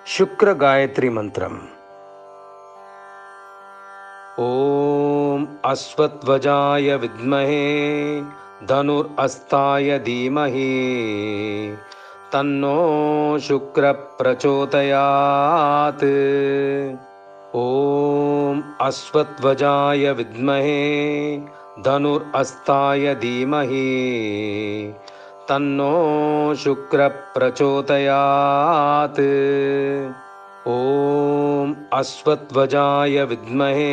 शुक्र गायत्री मंत्रम। ओम अश्वत्वजाय विद्महे धनुरस्ताय धीमहि तन्नो शुक्र प्रचोदयात्। ओम अश्वत्वजाय विद्महे धनुरस्ताय धीमहि तन्नो शुक्र प्रचोदयात्। ओम अश्वत्वजाय विद्महे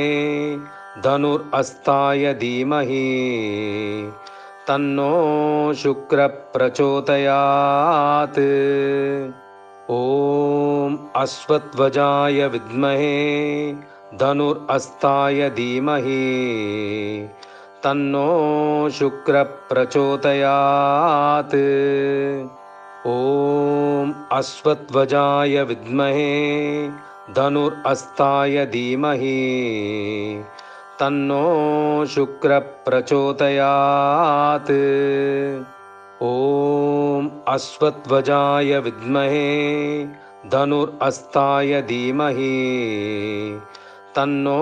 धनुरस्ताय धीमहि तन्नो शुक्र प्रचोदयात्। ओम अश्वत्वजाय विद्महे धनुरस्ताय धीमहि तन्नो शुक्र प्रचोदयात्। ओम अश्वत्वजाय विद्महे धनुरस्ताय धीमहि तन्नो शुक्र प्रचोदयात्। ओम अश्वत्वजाय विद्महे धनुरस्ताय धीमहि तन्नो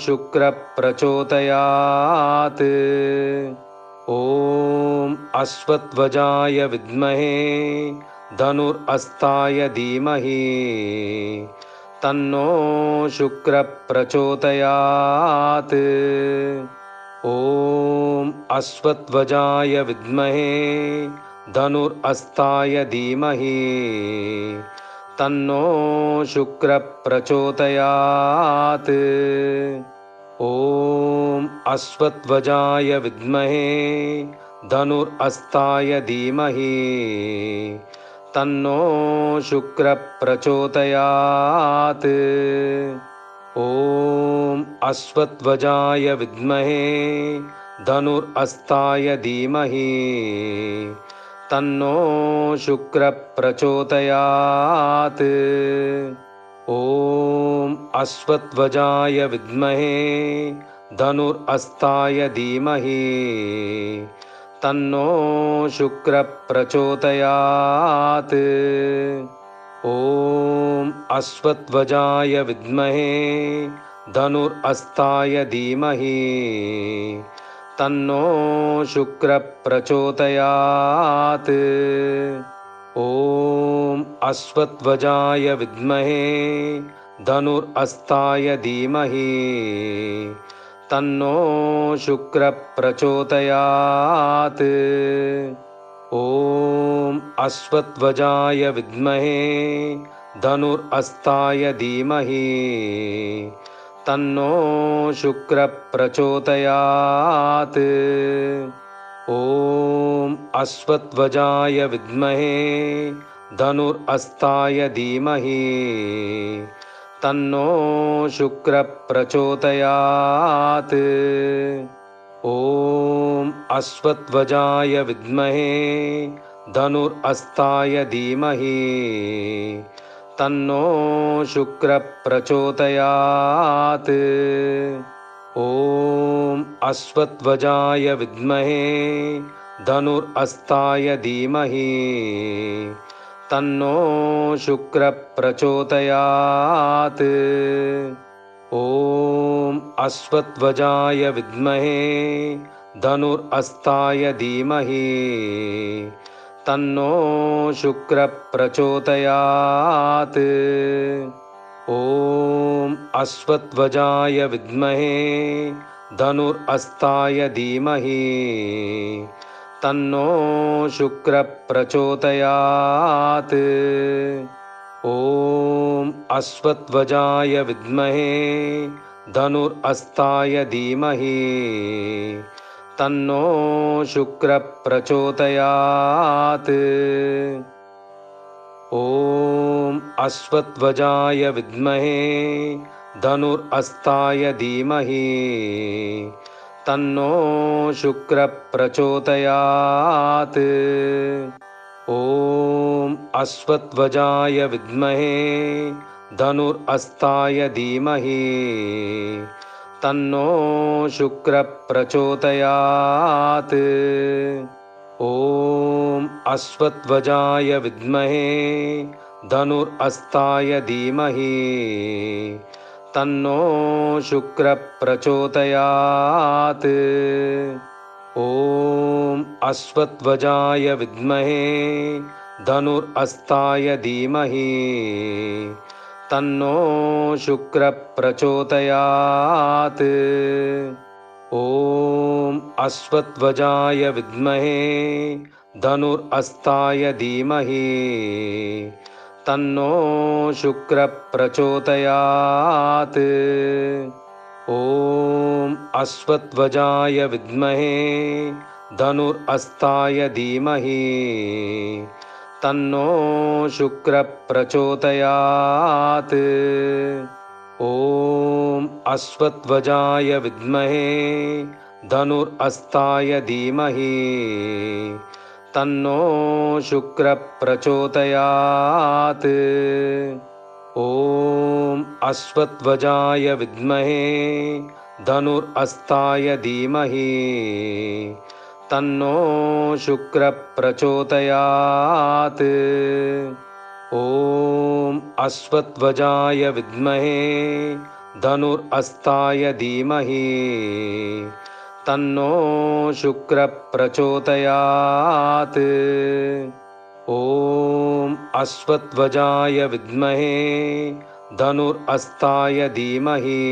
शुक्र प्रचोदयात्। ओम अश्वत्वजाय विद्महे धनुरस्ताय धीमहि तन्नो शुक्र प्रचोदयात्। ओम अश्वत्वजाय विद्महे धनुरस्ताय धीमहि तन्नो शुक्र प्रचोदयात्। ओम अश्वत्वजाय विद्महे धनुरस्ताय धीमहि तन्नो शुक्र प्रचोदयात्। ओम अश्वत्वजाय विद्महे धनुरस्ताय धीमहि तन्नो शुक्र प्रचोदयात्। ओम अश्वत्वजाय विद्महे धनुरस्ताय धीमहि तन्नो शुक्र प्रचोदयात्। ओम अश्वत्वजाय विद्महे धनुरस्ताय धीमहि तन्नो शुक्र प्रचोदयात्। ओम अश्वत्वजाय विद्महे धनुरस्ताय धीमहि तन्नो शुक्र प्रचोदयात्। ओम अश्वत्वजाय विद्महे धनुरस्ताय धीमहि तन्नो शुक्र प्रचोदयात्। ओम अश्वत्वजाय विद्महे धनुरस्ताय धीमहि तन्नो शुक्र प्रचोदयात्। ओम अश्वत्वजाय विद्महे धनुरस्ताय धीमहि तन्नो शुक्र प्रचोदयात्। ओम अश्वत्वजाय विद्महे धनुरस्ताय धीमहि तन्नो शुक्र प्रचोदयात्। ओम अश्वत्वजाय विद्महे धनुरस्ताय धीमहि तन्नो शुक्र प्रचोदयात्। ओम अश्वत्वजाय विद्महे धनुरस्ताय धीमहि तन्नो शुक्र प्रचोदयात्। ओम अश्वत्वजाय विद्महे धनुरस्ताय धीमहि तन्नो शुक्र प्रचोदयात्। ओम अश्वत्वजाय विद्महे धनुरस्ताय धीमहि तन्नो शुक्र प्रचोदयात्। ओम अश्वत्वजाय विद्महे धनुरस्ताय धीमहि तन्नो शुक्र प्रचोदयात्। ओम अश्वत्वजाय विद्महे धनुरस्ताय धीमहि तन्नो शुक्रः प्रचोदयात्। ॐ अश्वत्थवजाय विद्महे धनुरस्ताय धीमहि तन्नो शुक्रः प्रचोदयात्। ॐ अश्वत्थवजाय विद्महे धनुरस्ताय धीमहि तन्नो शुक्रः प्रचोदयात्। ॐ अश्वत्थवजाय विद्महे धनुरस्ताय धीमहि तन्नो शुक्रः प्रचोदयात्। ॐ अश्वत्थवजाय विद्महे धनुरस्ताय धीमहि तन्नो शुक्रः प्रचोदयात्। ॐ अश्वत्थवजाय विद्महे धनुरस्ताय धीमहि तन्नो शुक्रः प्रचोदयात्। ॐ अश्वत्थवजाय विद्महे धनुरस्ताय धीमहि तन्नो शुक्रः प्रचोदयात्। ॐ अश्वत्थवजाय विद्महे धनुरस्ताय धीमहि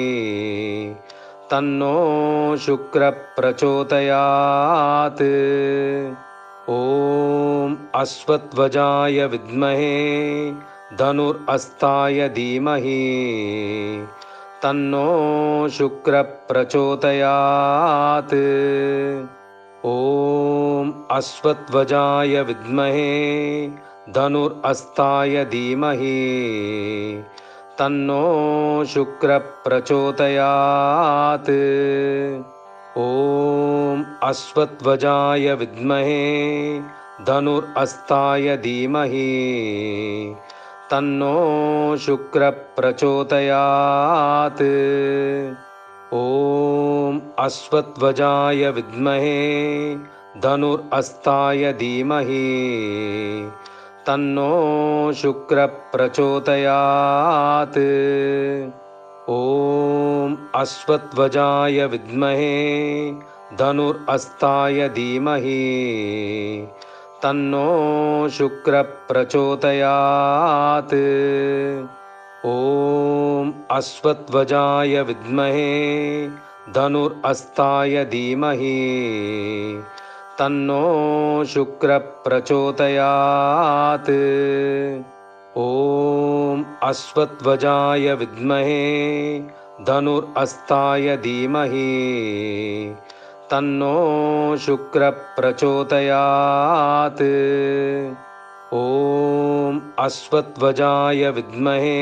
तन्नो शुक्रः प्रचोदयात्। ॐ अश्वत्थवजाय विद्महे धनुरस्ताय धीमहि तन्नो शुक्रः प्रचोदयात्। ॐ अश्वत्थवजाय विद्महे धनुरस्ताय धीमहि तन्नो शुक्रः प्रचोदयात्। ॐ अश्वत्थवजाय विद्महे धनुरस्ताय धीमहि तन्नो शुक्रः प्रचोदयात्। ॐ अश्वत्थवजाय विद्महे धनुरस्ताय धीमहि तन्नो शुक्रः प्रचोदयात्। ॐ अश्वत्थवजाय विद्महे धनुरस्ताय धीमहि तन्नो शुक्रः प्रचोदयात्। ॐ अश्वत्थवजाय विद्महे धनुरस्ताय धीमहि तन्नो शुक्रः प्रचोदयात्। ॐ अश्वत्थवजाय विद्महे धनुरस्ताय धीमहि तन्नो शुक्रः प्रचोदयात्। ॐ अश्वत्थवजाय विद्महे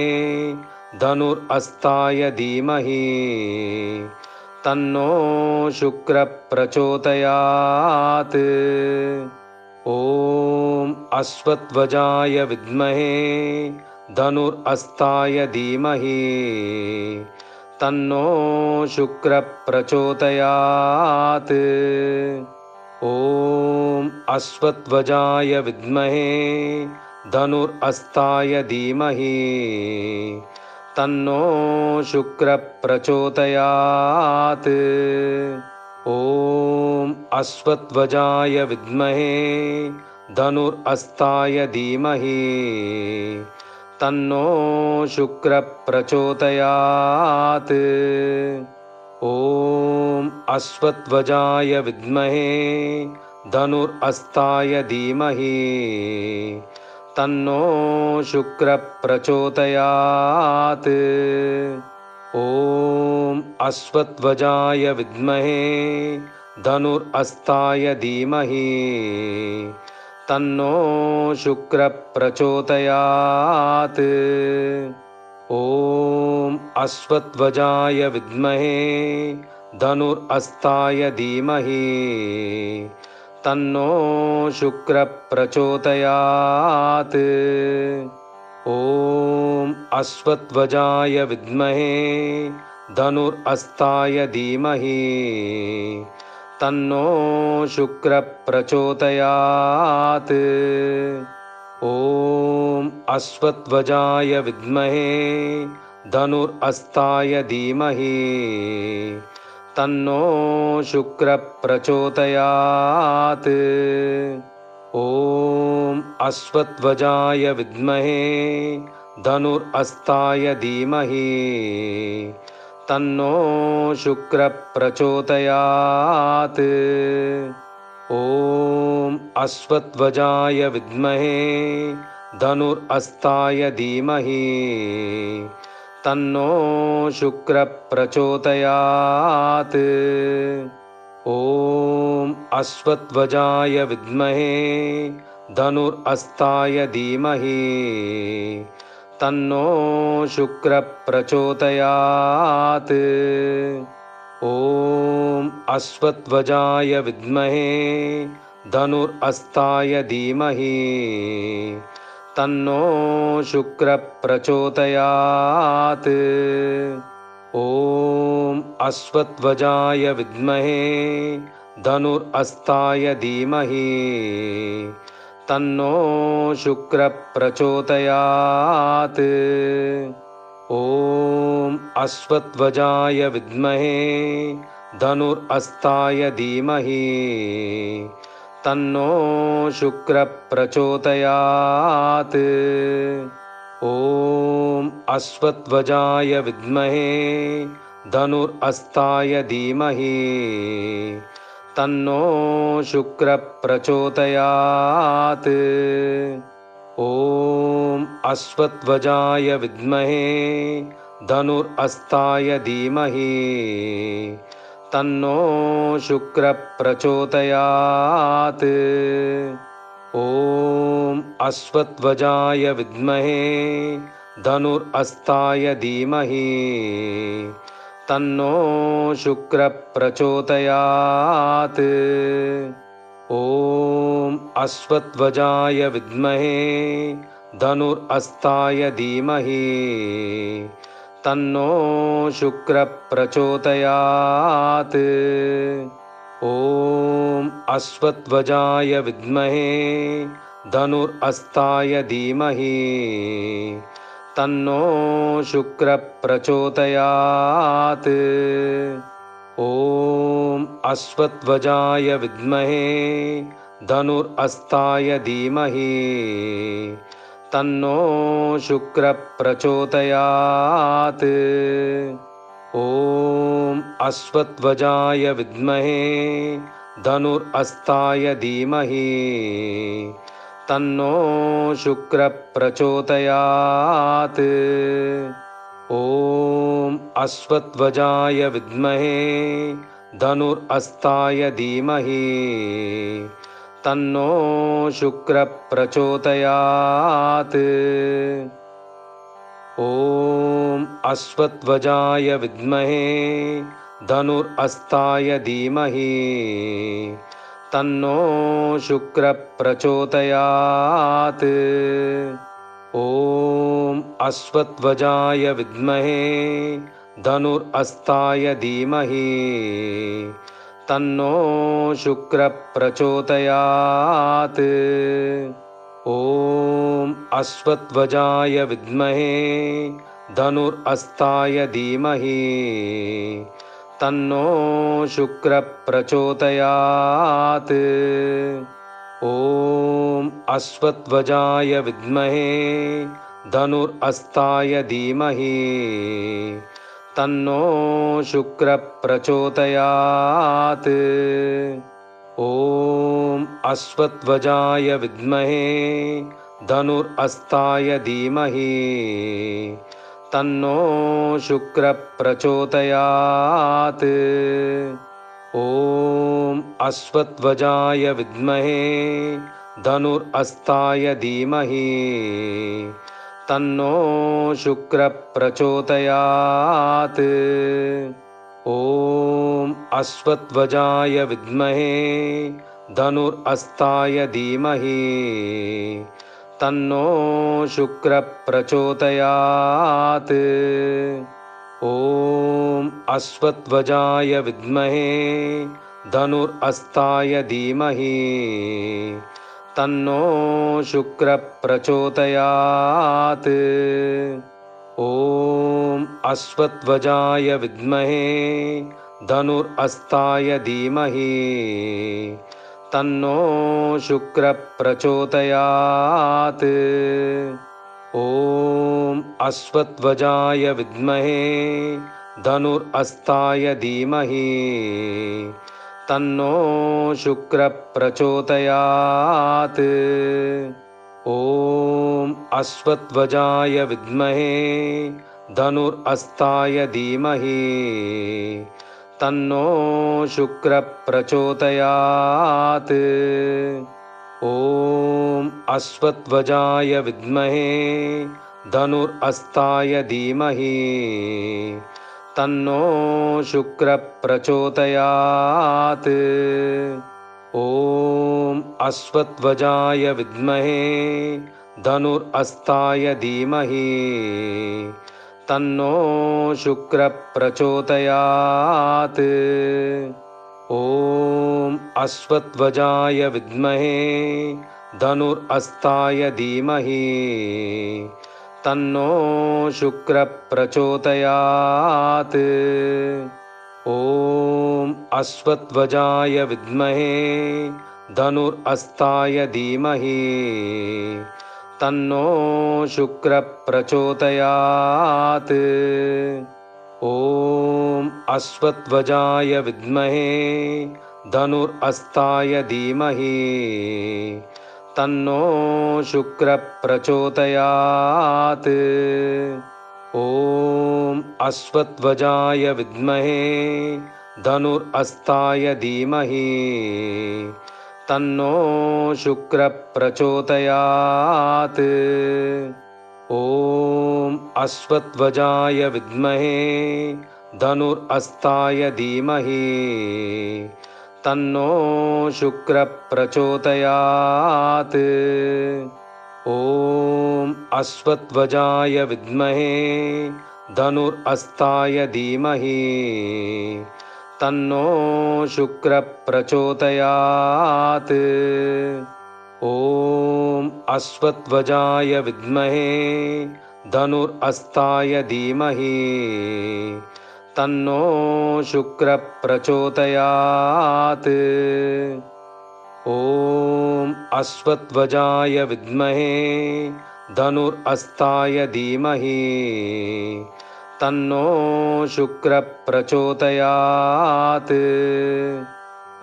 धनुरस्ताय धीमहि तन्नो शुक्रः प्रचोदयात्। ॐ अश्वत्थवजाय विद्महे धनुरस्ताय धीमहि तन्नो शुक्रः प्रचोदयात्। ॐ अश्वत्थवजाय विद्महे धनुरस्ताय धीमहि तन्नो शुक्रः प्रचोदयात्। ॐ अश्वत्थवजाय विद्महे धनुरस्ताय धीमहि तन्नो शुक्रः प्रचोदयात्। ॐ अश्वत्थवजाय विद्महे धनुरस्ताय धीमहि तन्नो शुक्रः प्रचोदयात्। ॐ अश्वत्थवजाय विद्महे धनुरस्ताय धीमहि तन्नो शुक्रः प्रचोदयात्। ॐ अश्वत्थवजाय विद्महे धनुरस्ताय धीमहि तन्नो शुक्रः प्रचोदयात्। ॐ अश्वत्थवजाय विद्महे धनुरस्ताय धीमहि तन्नो शुक्रः प्रचोदयात्। ॐ अश्वत्वजाय विद्महे धनुरस्ताय धीमहि तन्नो शुक्रः प्रचोदयात्। ॐ अश्वत्वजाय विद्महे धनुरस्ताय धीमहि तन्नो शुक्रः प्रचोदयात्। ॐ अश्वत्वजाय विद्महे धनुरस्ताय धीमहि तन्नो शुक्रः प्रचोदयात्। ॐ अश्वत्वजाय विद्महे धनुरस्ताय धीमहि तन्नो शुक्रः प्रचोदयात्। ॐ अश्वत्वजाय विद्महे धनुरस्ताय धीमहि तन्नो शुक्रः प्रचोदयात्। ॐ अश्वत्वजाय विद्महे धनुरस्ताय धीमहि तन्नो शुक्रः प्रचोदयात्। ॐ अश्वत्वजाय विद्महे धनुरस्ताय धीमहि तन्नो शुक्रः प्रचोदयात्। ॐ अश्वत्वजाय विद्महे धनुरस्ताय धीमहि तन्नो शुक्रः प्रचोदयात्। ॐ अश्वत्वजाय विद्महे धनुरस्ताय धीमहि तन्नो शुक्रः प्रचोदयात्। ॐ अश्वत्वजाय विद्महे धनुरस्ताय धीमहि तन्नो शुक्रः प्रचोदयात्। ॐ अश्वत्वजाय विद्महे धनुरस्ताय धीमहि तन्नो शुक्रः प्रचोदयात्। ॐ अश्वत्वजाय विद्महे धनुरस्ताय धीमहि तन्नो शुक्रः प्रचोदयात्। ॐ अश्वत्वजाय विद्महे धनुरस्ताय धीमहि तन्नो शुक्रः प्रचोदयात्। ॐ अश्वत्वजाय विद्महे धनुरस्ताय धीमहि तन्नो शुक्रः प्रचोदयात्। ॐ अश्वत्वजाय विद्महे धनुरस्ताय धीमहि तन्नो शुक्रः प्रचोदयात्। ॐ अश्वत्वजाय विद्महे धनुरस्ताय धीमहि तन्नो शुक्रः प्रचोदयात्। ॐ अश्वत्वजाय विद्महे धनुरस्ताय धीमहि तन्नो शुक्रः प्रचोदयात्। ॐ अश्वत्वजाय विद्महे धनुरस्ताय धीमहि तन्नो शुक्रः प्रचोदयात्। ॐ अश्वत्वजाय विद्महे धनुरस्ताय धीमहि तन्नो शुक्रः प्रचोदयात्। ॐ अश्वत्वजाय विद्महे धनुरस्ताय धीमहि तन्नो शुक्रः प्रचोदयात्। ॐ अश्वत्वजाय विद्महे धनुरस्ताय धीमहि तन्नो शुक्रः प्रचोदयात्। ॐ अश्वत्वजाय विद्महे धनुरस्ताय धीमहि तन्नो शुक्रः प्रचोदयात्। ॐ अश्वत्वजाय विद्महे धनुरस्ताय धीमहि तन्नो शुक्रः प्रचोदयात्। ॐ अश्वत्थवजाय विद्महे धनुर्हस्ताय धीमहि तन्नो शुक्रः प्रचोदयात्। ॐ अश्वत्थवजाय विद्महे धनुर्हस्ताय धीमहि तन्नो शुक्रः प्रचोदयात्। ॐ अश्वत्थवजाय विद्महे धनुर्हस्ताय धीमहि तन्नो शुक्रः प्रचोदयात्। ॐ अश्वत्थवजाय विद्महे धनुर्हस्ताय धीमहि तन्नो शुक्रः प्रचोदयात्। ॐ अश्वत्थवजाय विद्महे धनुर्हस्ताय धीमहि तन्नो शुक्रः प्रचोदयात्। ॐ अश्वत्थवजाय विद्महे धनुर्हस्ताय धीमहि तन्नो शुक्रः प्रचोदयात्। ॐ अश्वत्थवजाय विद्महे धनुर्हस्ताय धीमहि तन्नो शुक्रः प्रचोदयात्। ॐ अश्वत्थवजाय विद्महे धनुर्हस्ताय धीमहि तन्नो शुक्रः प्रचोदयात्। ॐ अश्वत्थवजाय विद्महे धनुर्हस्ताय धीमहि तन्नो शुक्रः प्रचोदयात्। ॐ अश्वत्थवजाय विद्महे धनुर्हस्ताय धीमहि तन्नो शुक्रः प्रचोदयात्। ॐ अश्वत्थवजाय विद्महे धनुर्हस्ताय धीमहि तन्नो शुक्रः प्रचोदयात्। ॐ अश्वत्थवजाय विद्महे धनुर्हस्ताय धीमहि तन्नो शुक्रः प्रचोदयात्। ॐ अश्वत्थवजाय विद्महे धनुर्हस्ताय धीमहि तन्नो शुक्रः प्रचोदयात्।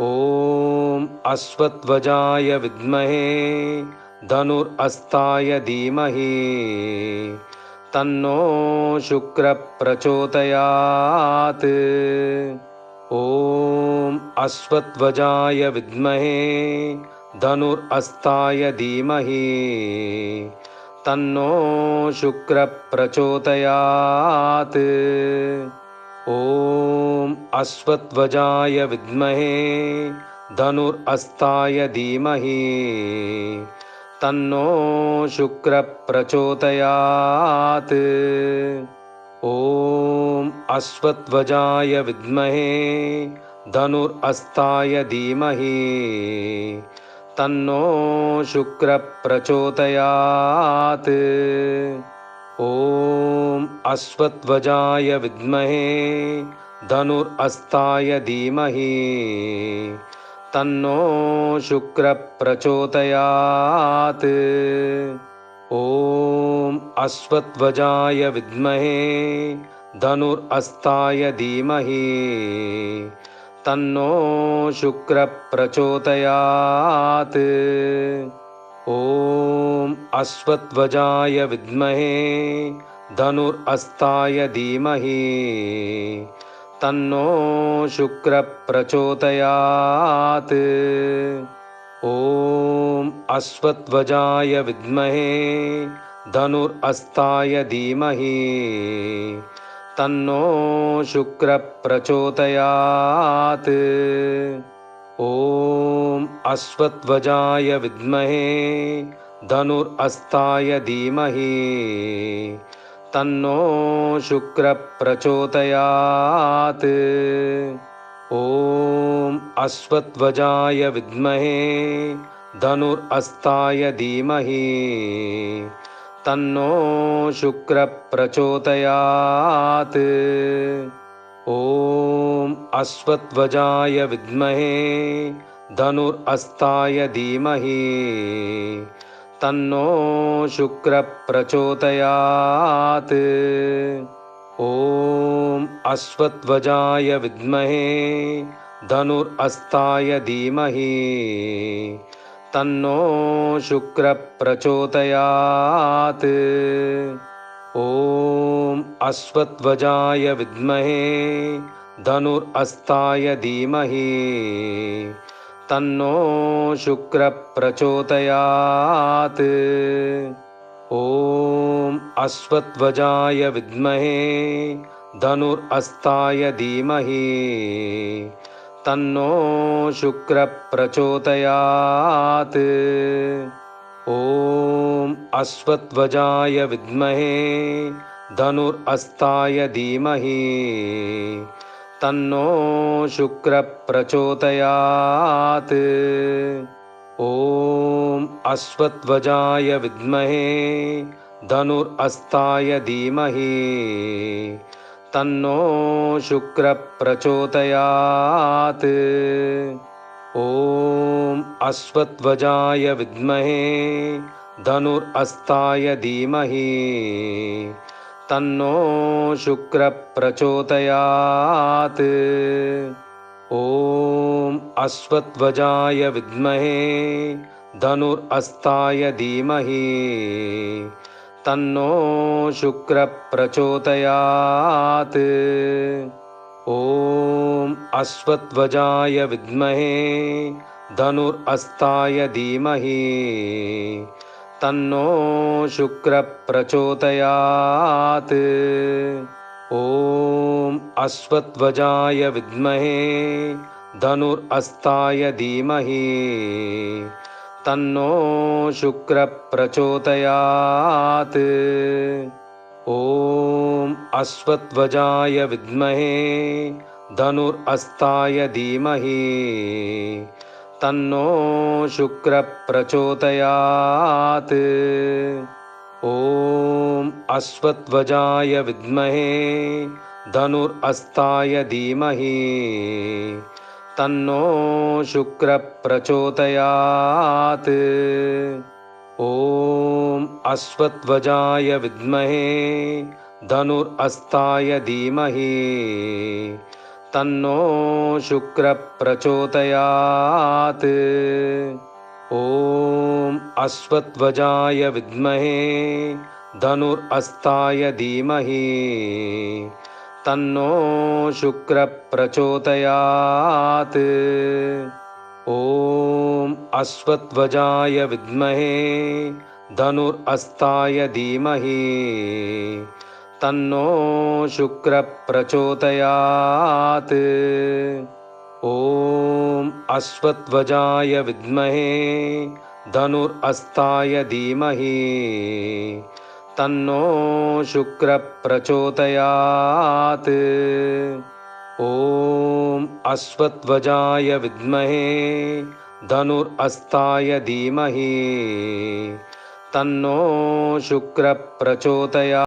ॐ अश्वत्थवजाय विद्महे धनुर्हस्ताय धीमहि तन्नो शुक्रः प्रचोदयात्। ॐ अश्वत्थवजाय विद्महे धनुर्हस्ताय धीमहि तन्नो शुक्रः प्रचोदयात्। ॐ अश्वत्थवजाय विद्महे धनुर्हस्ताय धीमहि तन्नो शुक्रः प्रचोदयात्। ॐ अश्वत्थवजाय विद्महे धनुर्हस्ताय धीमहि तन्नो शुक्रः प्रचोदयात्। ॐ अश्वत्थवजाय विद्महे धनुर्हस्ताय धीमहि तन्नो शुक्रः प्रचोदयात्। ॐ अश्वत्थवजाय विद्महे धनुर्हस्ताय धीमहि तन्नो शुक्रः प्रचोदयात्। ॐ अश्वत्थवजाय विद्महे धनुर्हस्ताय धीमहि तन्नो शुक्रः प्रचोदयात्। ॐ अश्वत्थवजाय विद्महे धनुर्हस्ताय धीमहि तन्नो शुक्रः प्रचोदयात्। ॐ अश्वत्थवजाय विद्महे धनुर्हस्ताय धीमहि तन्नो शुक्रः प्रचोदयात्। ॐ अश्वत्थवजाय विद्महे धनुरस्ताय धीमहि तन्नो शुक्रः प्रचोदयात्। ॐ अश्वत्थध्वजाय विद्महे धनुरस्ताय धीमहि तन्नो शुक्रः प्रचोदयात्। ॐ अश्वत्थध्वजाय विद्महे धनुरस्ताय धीमहि तन्नो शुक्रः प्रचोदयात्। ॐ अश्वत्थध्वजाय विद्महे धनुरस्ताय धीमहि तन्नो शुक्रः प्रचोदयात्। ॐ अश्वत्थध्वजाय विद्महे धनुरस्ताय धीमहि तन्नो शुक्रः प्रचोदयात्। ॐ अश्वत्थध्वजाय विद्महे धनुरस्ताय धीमहि तन्नो शुक्रः प्रचोदयात्। ॐ अश्वत्थध्वजाय विद्महे धनुरस्ताय धीमहि तन्नो शुक्रः प्रचोदयात्। ॐ अश्वत्थध्वजाय विद्महे धनुरस्ताय धीमहि तन्नो शुक्रः प्रचोदयात्। ॐ अश्वत्थध्वजाय विद्महे धनुरस्ताय धीमहि तन्नो शुक्रः प्रचोदयात्। ॐ अश्वत्थध्वजाय विद्महे धनुरस्ताय धीमहि तन्नो शुक्रः प्रचोदयात्। ॐ अश्वत्थध्वजाय विद्महे धनुरस्ताय धीमहि तन्नो शुक्रः प्रचोदयात्। ॐ अश्वत्थध्वजाय विद्महे धनुरस्ताय धीमहि तन्नो शुक्रः प्रचोदयात्। ॐ अश्वत्थध्वजाय विद्महे धनुरस्ताय धीमहि तन्नो शुक्रः प्रचोदयात्। ॐ अश्वत्थध्वजाय विद्महे धनुरस्ताय धीमहि तन्नो शुक्रः प्रचोदयात्। ॐ अश्वत्थध्वजाय विद्महे धनुरस्ताय धीमहि तन्नो शुक्रः प्रचोदयात्। ॐ अश्वत्थध्वजाय विद्महे धनुरस्ताय धीमहि तन्नो शुक्रः प्रचोदयात्। ॐ अश्वत्थध्वजाय विद्महे धनुरस्ताय धीमहि तन्नो शुक्रः प्रचोदयात्। ॐ अश्वत्थध्वजाय विद्महे धनुरस्ताय धीमहि तन्नो शुक्रः प्रचोदयात्।